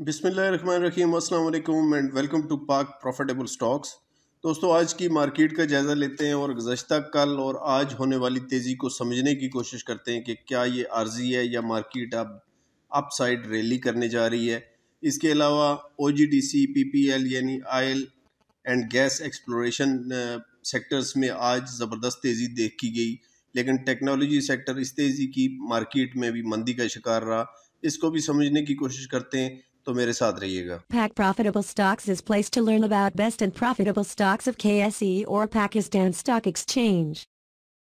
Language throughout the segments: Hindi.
बिस्मिल्लाहिर्रहमानिर्रहीम, अस्सलाम वालेकुम एंड वेलकम टू पाक प्रॉफिटेबल स्टॉक्स। दोस्तों, आज की मार्केट का जायज़ा लेते हैं और गुज़श्ता कल और आज होने वाली तेज़ी को समझने की कोशिश करते हैं कि क्या ये आर्जी है या मार्केट अब अपसाइड रैली करने जा रही है। इसके अलावा OGDC, PPL यानी oil and gas exploration sectors में आज ज़बरदस्त तेज़ी देखी गई, लेकिन टेक्नोलॉजी सेक्टर इस तेज़ी की मार्केट में भी मंदी का शिकार रहा। इसको भी समझने की कोशिश करते हैं, तो मेरे साथ रहिएगा। Pak Profitable Stocks is place to learn about best and profitable stocks of KSE or Pakistan Stock Exchange.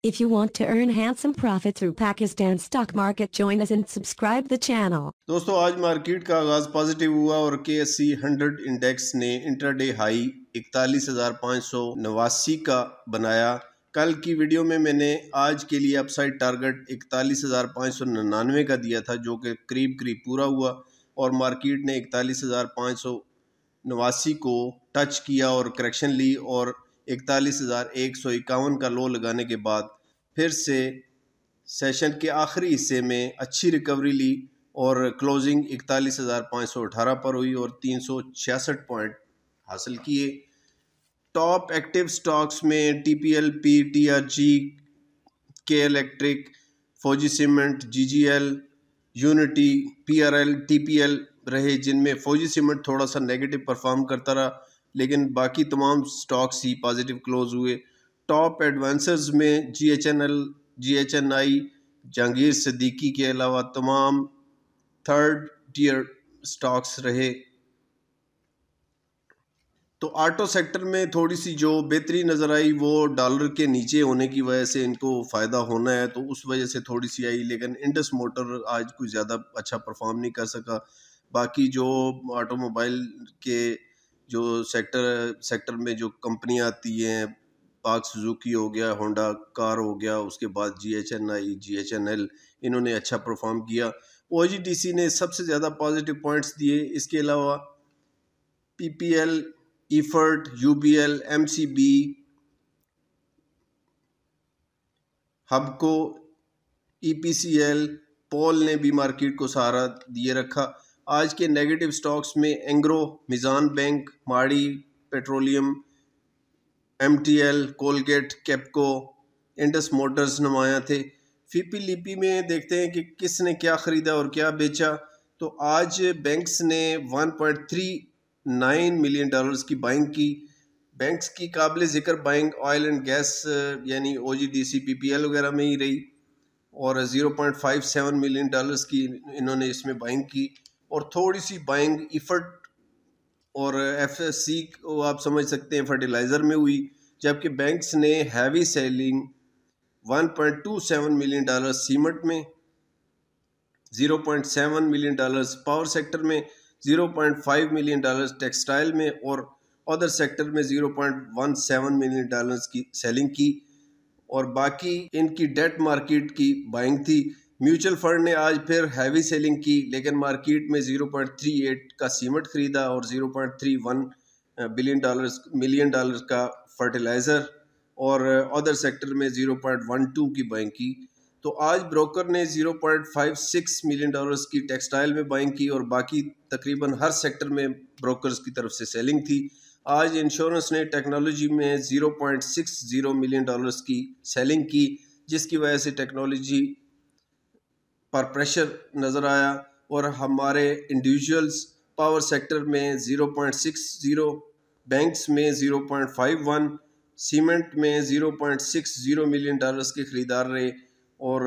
If you want to earn handsome profit through Pakistan stock market, join us and subscribe the channel. दोस्तों, आज मार्केट का आगाज पॉजिटिव हुआ और KSE 100 इंडेक्स ने इंटरडे हाई 41,589 का बनाया। कल की वीडियो में मैंने आज के लिए अपसाइड टारगेट 41,599 का दिया था, जो कि करीब करीब पूरा हुआ और मार्केट ने 41,589 को टच किया और करेक्शन ली और 41,151 का लो लगाने के बाद फिर से सेशन के आखिरी हिस्से में अच्छी रिकवरी ली और क्लोजिंग 41,518 पर हुई और 366 पॉइंट हासिल किए। टॉप एक्टिव स्टॉक्स में TPLP, TRG, के इलेक्ट्रिक, फौजी cement, GGL, unity, PRL, TPL रहे, जिनमें फौजी सीमेंट थोड़ा सा नेगेटिव परफॉर्म करता रहा, लेकिन बाकी तमाम स्टॉक्स ही पॉजिटिव क्लोज हुए। टॉप एडवांसर्स में GHNL, GHNI, जहांगीर सिद्दीकी के अलावा तमाम थर्ड टियर स्टॉक्स रहे। तो ऑटो सेक्टर में थोड़ी सी जो बेहतरी नज़र आई वो डॉलर के नीचे होने की वजह से इनको फ़ायदा होना है, तो उस वजह से थोड़ी सी आई, लेकिन इंडस मोटर आज कुछ ज़्यादा अच्छा परफॉर्म नहीं कर सका। बाकी जो ऑटोमोबाइल के जो सेक्टर में जो कंपनियां आती हैं, पाक सुजुकी हो गया, होंडा कार हो गया, उसके बाद GHNI, GHNL, इन्होंने अच्छा परफॉर्म किया। OGDC ने सबसे ज़्यादा पॉजिटिव पॉइंट्स दिए। इसके अलावा PPL, effort, UBL, MCB, हबको, EPCL, पोल ने भी मार्केट को सहारा दिए रखा। आज के नेगेटिव स्टॉक्स में Engro, Meezan bank, Mari petroleum, MTL, Colgate, Kapco, Indus motors नुमाया थे। फीपी लीपी में देखते हैं कि किसने क्या ख़रीदा और क्या बेचा। तो आज बैंक्स ने 1.39 मिलियन डॉलर्स की बाइंग की। बैंक्स की काबिल ज़िक्र बाइंग ऑयल एंड गैस यानी OGDC, PPL वगैरह में ही रही और 0.57 मिलियन डॉलर्स की इन्होंने इसमें बाइंग की और थोड़ी सी बाइंग इफर्ट और FSC को आप समझ सकते हैं फर्टिलाइज़र में हुई, जबकि बैंक्स ने heavy selling 1.27 million dollar cement में, 0.7 मिलियन डॉलर्स पावर सेक्टर में, 0.5 मिलियन डॉलर्स टेक्सटाइल में और अदर सेक्टर में 0.17 मिलियन डॉलर्स की सेलिंग की और बाकी इनकी डेट मार्केट की बाइंग थी। म्यूचुअल फंड ने आज फिर हैवी सेलिंग की, लेकिन मार्केट में 0.38 का सीमेंट खरीदा और 0.31 मिलियन डॉलर्स का फर्टिलाइज़र और अदर सेक्टर में 0.12 की बाइंग की। तो आज ब्रोकर ने 0.56 मिलियन डॉलर्स की टेक्सटाइल में बाइंग की और बाकी तकरीबन हर सेक्टर में ब्रोकर्स की तरफ से सेलिंग थी। आज इंश्योरेंस ने टेक्नोलॉजी में 0.60 मिलियन डॉलर्स की सेलिंग की, जिसकी वजह से टेक्नोलॉजी पर प्रेशर नज़र आया और हमारे इंडिविजुअल्स पावर सेक्टर में 0.60, बैंक्स में 0.51, सीमेंट में 0.60 मिलियन डॉलर्स के ख़रीदार रहे और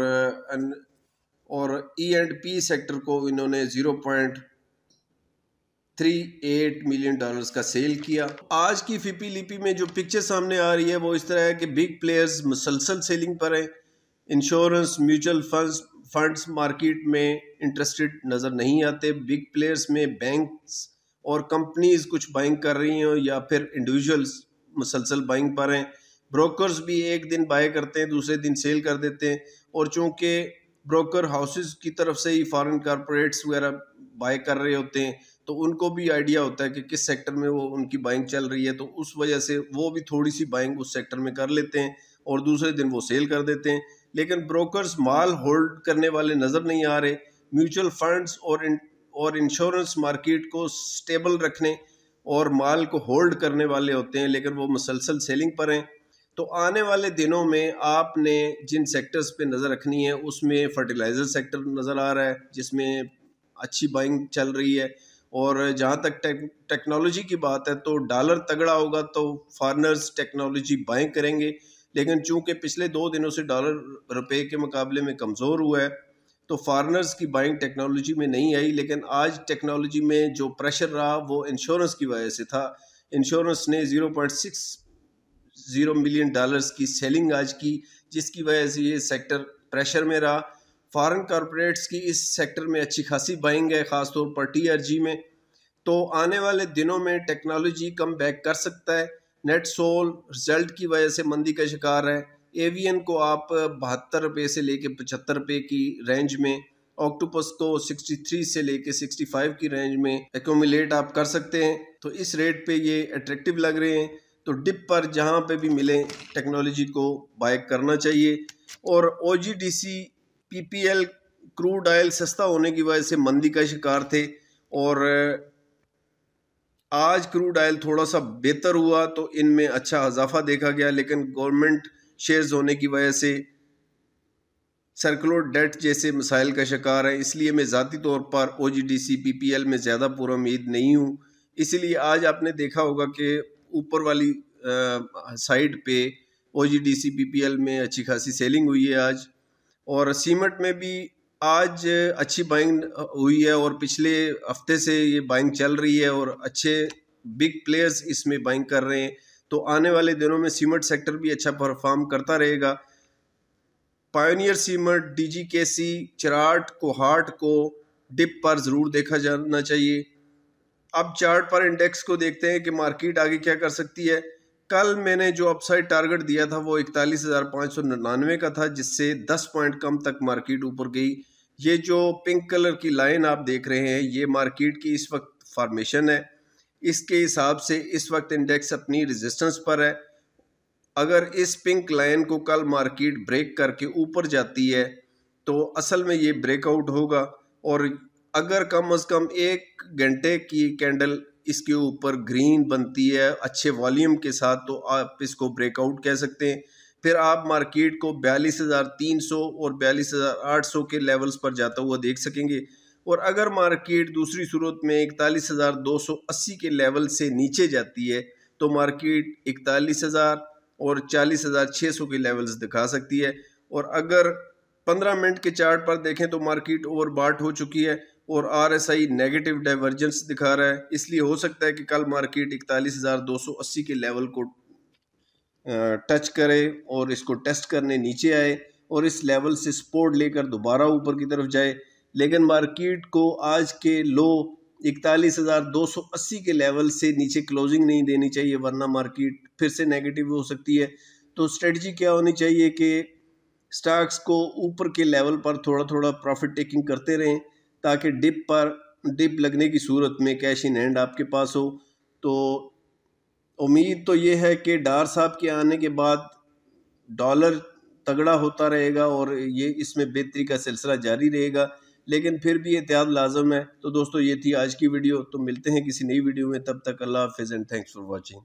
E&P सेक्टर को इन्होंने 0.38 मिलियन डॉलर्स का सेल किया। आज की फीपी लीपी में जो पिक्चर सामने आ रही है वो इस तरह है कि बिग प्लेयर्स मुसलसल सेलिंग पर हैं। इंश्योरेंस, म्यूचुअल फंड्स मार्केट में इंटरेस्टेड नज़र नहीं आते। बिग प्लेयर्स में बैंक्स और कंपनीज कुछ बाइंग कर रही हैं या फिर इंडिविजुअल्स मुसलसल बाइंग पर हैं। ब्रोकर्स भी एक दिन बाय करते हैं, दूसरे दिन सेल कर देते हैं और चूंकि ब्रोकर हाउसेस की तरफ से ही फॉरेन कॉरपोरेट्स वगैरह बाय कर रहे होते हैं, तो उनको भी आइडिया होता है कि किस सेक्टर में वो उनकी बाइंग चल रही है, तो उस वजह से वो भी थोड़ी सी बाइंग उस सेक्टर में कर लेते हैं और दूसरे दिन वो सेल कर देते हैं। लेकिन ब्रोकर्स माल होल्ड करने वाले नज़र नहीं आ रहे। म्यूचुअल फंड्स और इंश्योरेंस मार्केट को स्टेबल रखने और माल को होल्ड करने वाले होते हैं, लेकिन वो मुसलसल सेलिंग पर हैं। तो आने वाले दिनों में आपने जिन सेक्टर्स पे नज़र रखनी है उसमें फर्टिलाइज़र सेक्टर नज़र आ रहा है जिसमें अच्छी बाइंग चल रही है। और जहाँ तक टेक्नोलॉजी की बात है तो डॉलर तगड़ा होगा तो फार्मर्स टेक्नोलॉजी बाइंग करेंगे, लेकिन चूंकि पिछले 2 दिनों से डॉलर रुपए के मुकाबले में कमज़ोर हुआ है तो फार्मर्स की बाइंग टेक्नोलॉजी में नहीं आई। लेकिन आज टेक्नोलॉजी में जो प्रेशर रहा वो इंश्योरेंस की वजह से था। इंश्योरेंस ने 0.60 मिलियन डॉलर्स की सेलिंग आज की, जिसकी वजह से ये सेक्टर प्रेशर में रहा। फॉरेन कॉरपोरेट्स की इस सेक्टर में अच्छी खासी बाइंग है, ख़ासतौर पर TRG में। तो आने वाले दिनों में टेक्नोलॉजी कम बैक कर सकता है। नेट सोल रिजल्ट की वजह से मंदी का शिकार है। एवियन को आप 72 रुपये से लेके 75 रुपये की रेंज में, ऑक्टोपस को 63 से लेके 65 की रेंज में एक्यूमुलेट आप कर सकते हैं। तो इस रेट पे ये अट्रैक्टिव लग रहे हैं। तो डिप पर जहाँ पे भी मिले टेक्नोलॉजी को बाय करना चाहिए। और OGDC PPL क्रूड ऑयल सस्ता होने की वजह से मंदी का शिकार थे और आज क्रूड ऑयल थोड़ा सा बेहतर हुआ तो इनमें अच्छा इजाफा देखा गया, लेकिन गवर्नमेंट शेयर्स होने की वजह से सर्कुलर डेट जैसे मसाइल का शिकार है। इसलिए मैं ज़ाती तौर पर OGDC PPL में ज़्यादा पूरा उम्मीद नहीं हूँ। इसीलिए आज आपने देखा होगा कि ऊपर वाली साइड पे OGDC PPL में अच्छी खासी सेलिंग हुई है आज। और सीमेंट में भी आज अच्छी बाइंग हुई है और पिछले हफ्ते से ये बाइंग चल रही है और अच्छे बिग प्लेयर्स इसमें बाइंग कर रहे हैं। तो आने वाले दिनों में सीमेंट सेक्टर भी अच्छा परफॉर्म करता रहेगा। Pioneer cement, DGKC, Cherat, Kohat को डिप पर ज़रूर देखा जाना चाहिए। अब चार्ट पर इंडेक्स को देखते हैं कि मार्केट आगे क्या कर सकती है। कल मैंने जो अपसाइड टारगेट दिया था वो 41,599 का था, जिससे 10 पॉइंट कम तक मार्केट ऊपर गई। ये जो पिंक कलर की लाइन आप देख रहे हैं ये मार्केट की इस वक्त फॉर्मेशन है। इसके हिसाब से इस वक्त इंडेक्स अपनी रेजिस्टेंस पर है। अगर इस पिंक लाइन को कल मार्केट ब्रेक करके ऊपर जाती है तो असल में ये ब्रेकआउट होगा। और अगर कम से कम 1 घंटे की कैंडल इसके ऊपर ग्रीन बनती है अच्छे वॉल्यूम के साथ तो आप इसको ब्रेकआउट कह सकते हैं। फिर आप मार्केट को 42,300 और 42,800 के लेवल्स पर जाता हुआ देख सकेंगे। और अगर मार्केट दूसरी सूरत में 41,280 के लेवल से नीचे जाती है तो मार्केट 41,000 और 40,600 के लेवल्स दिखा सकती है। और अगर 15 मिनट के चार्ट पर देखें तो मार्केट ओवरबॉट हो चुकी है और RSI नेगेटिव डाइवर्जेंस दिखा रहा है। इसलिए हो सकता है कि कल मार्केट 41,280 के लेवल को टच करे और इसको टेस्ट करने नीचे आए और इस लेवल से सपोर्ट लेकर दोबारा ऊपर की तरफ जाए। लेकिन मार्केट को आज के लो 41,280 के लेवल से नीचे क्लोजिंग नहीं देनी चाहिए, वरना मार्केट फिर से नेगेटिव हो सकती है। तो स्ट्रेटजी क्या होनी चाहिए कि स्टॉक्स को ऊपर के लेवल पर थोड़ा थोड़ा प्रॉफिट टेकिंग करते रहें ताकि डिप लगने की सूरत में कैश इन हैंड आपके पास हो। तो उम्मीद तो ये है कि डार साहब के आने के बाद डॉलर तगड़ा होता रहेगा और ये इसमें बेहतरी का सिलसिला जारी रहेगा, लेकिन फिर भी एहतियात लाजम है। तो दोस्तों ये थी आज की वीडियो, तो मिलते हैं किसी नई वीडियो में, तब तक अल्लाह हाफिज़ एंड थैंक्स फॉर वॉचिंग।